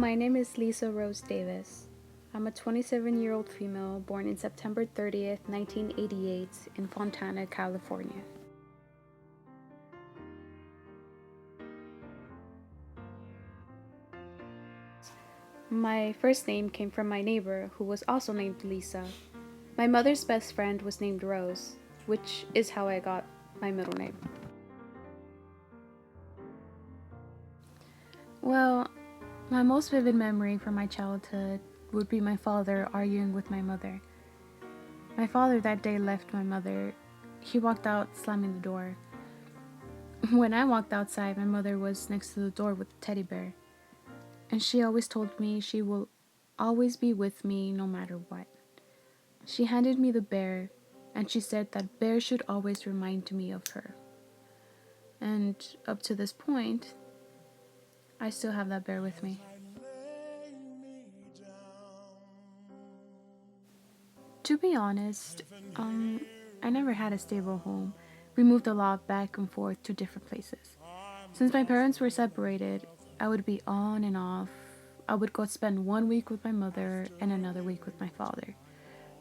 My name is Lisa Rose Davis. I'm a 27-year-old female born in September 30th, 1988 in Fontana, California. My first name came from my neighbor, who was also named Lisa. My mother's best friend was named Rose, which is how I got my middle name. Well, my most vivid memory from my childhood would be my father arguing with my mother. My father that day left my mother. He walked out, slamming the door. When I walked outside, my mother was next to the door with the teddy bear. And she always told me she will always be with me no matter what. She handed me the bear, and she said that bear should always remind me of her. And up to this point, I still have that bear with me. To be honest, I never had a stable home. We moved a lot back and forth to different places. Since my parents were separated, I would be on and off. I would go spend 1 week with my mother and another week with my father.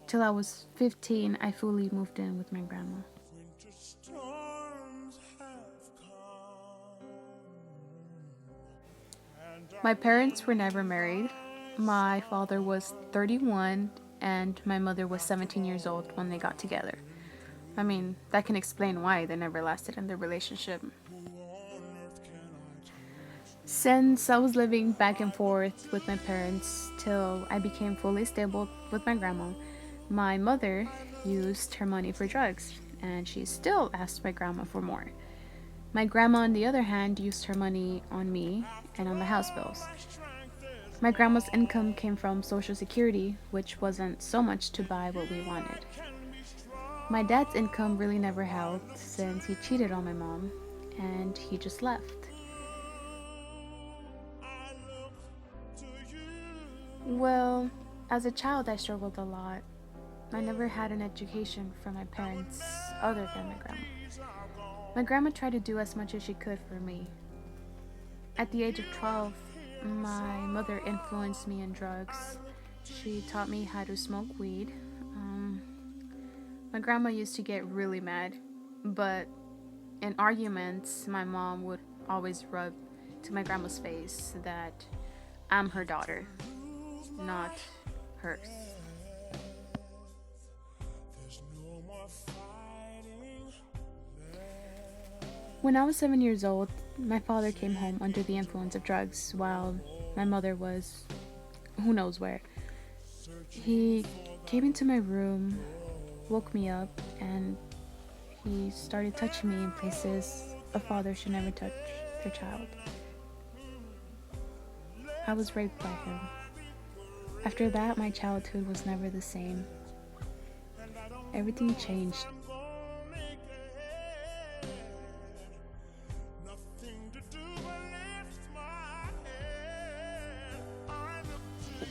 Till I was 15, I fully moved in with my grandma. My parents were never married. My father was 31 and my mother was 17 years old when they got together. I mean, that can explain why they never lasted in their relationship. Since I was living back and forth with my parents till I became fully stable with my grandma, my mother used her money for drugs, and she still asked my grandma for more. My grandma, on the other hand, used her money on me and on the house bills. My grandma's income came from Social Security, which wasn't so much to buy what we wanted. My dad's income really never helped since he cheated on my mom and he just left. Well, as a child, I struggled a lot. I never had an education from my parents other than my grandma. My grandma tried to do as much as she could for me. At the age of 12, my mother influenced me in drugs. She taught me how to smoke weed. My grandma used to get really mad, but in arguments, my mom would always rub to my grandma's face that I'm her daughter, not hers. When I was 7 years old, my father came home under the influence of drugs while my mother was who knows where. He came into my room, woke me up, and he started touching me in places a father should never touch their child. I was raped by him. After that, my childhood was never the same. Everything changed.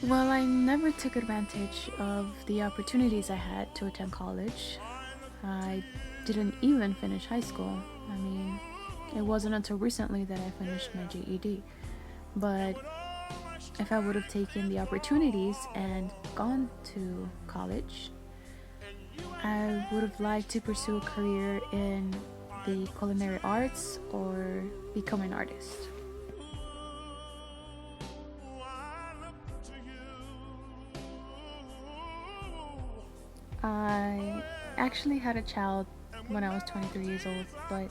Well, I never took advantage of the opportunities I had to attend college. I didn't even finish high school. I mean, it wasn't until recently that I finished my GED. But if I would have taken the opportunities and gone to college, I would have liked to pursue a career in the culinary arts or become an artist. I actually had a child when I was 23 years old, but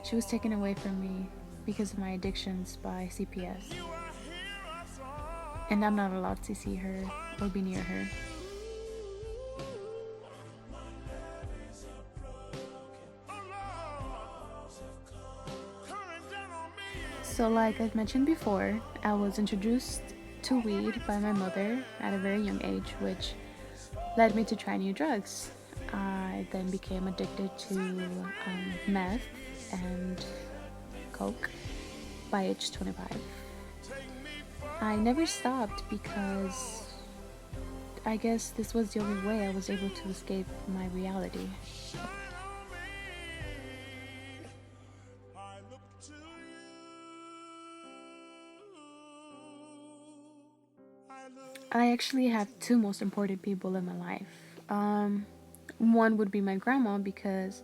she was taken away from me because of my addictions by CPS. And I'm not allowed to see her or be near her. So, like I've mentioned before, I was introduced to weed by my mother at a very young age, which led me to try new drugs. I then became addicted to meth and coke by age 25. I never stopped because I guess this was the only way I was able to escape my reality. I actually have two most important people in my life. Um, One would be my grandma because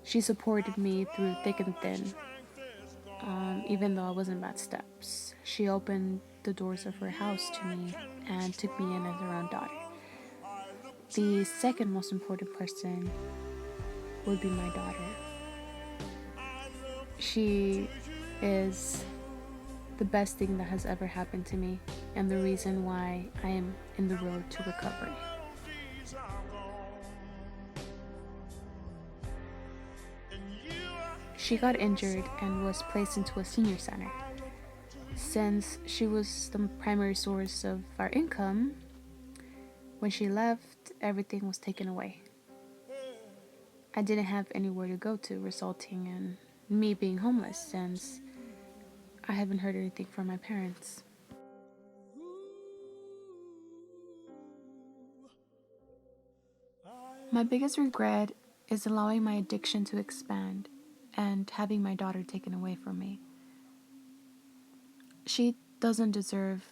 she supported me through thick and thin, even though I was in bad steps. She opened the doors of her house to me and took me in as her own daughter. The second most important person would be my daughter. She is the best thing that has ever happened to me and the reason why I am in the road to recovery. She got injured and was placed into a senior center. Since she was the primary source of our income, when she left, everything was taken away. I didn't have anywhere to go to, resulting in me being homeless since I haven't heard anything from my parents. My biggest regret is allowing my addiction to expand and having my daughter taken away from me. She doesn't deserve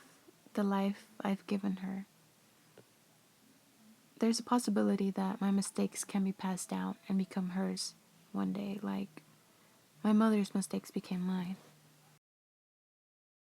the life I've given her. There's a possibility that my mistakes can be passed down and become hers one day, like my mother's mistakes became mine.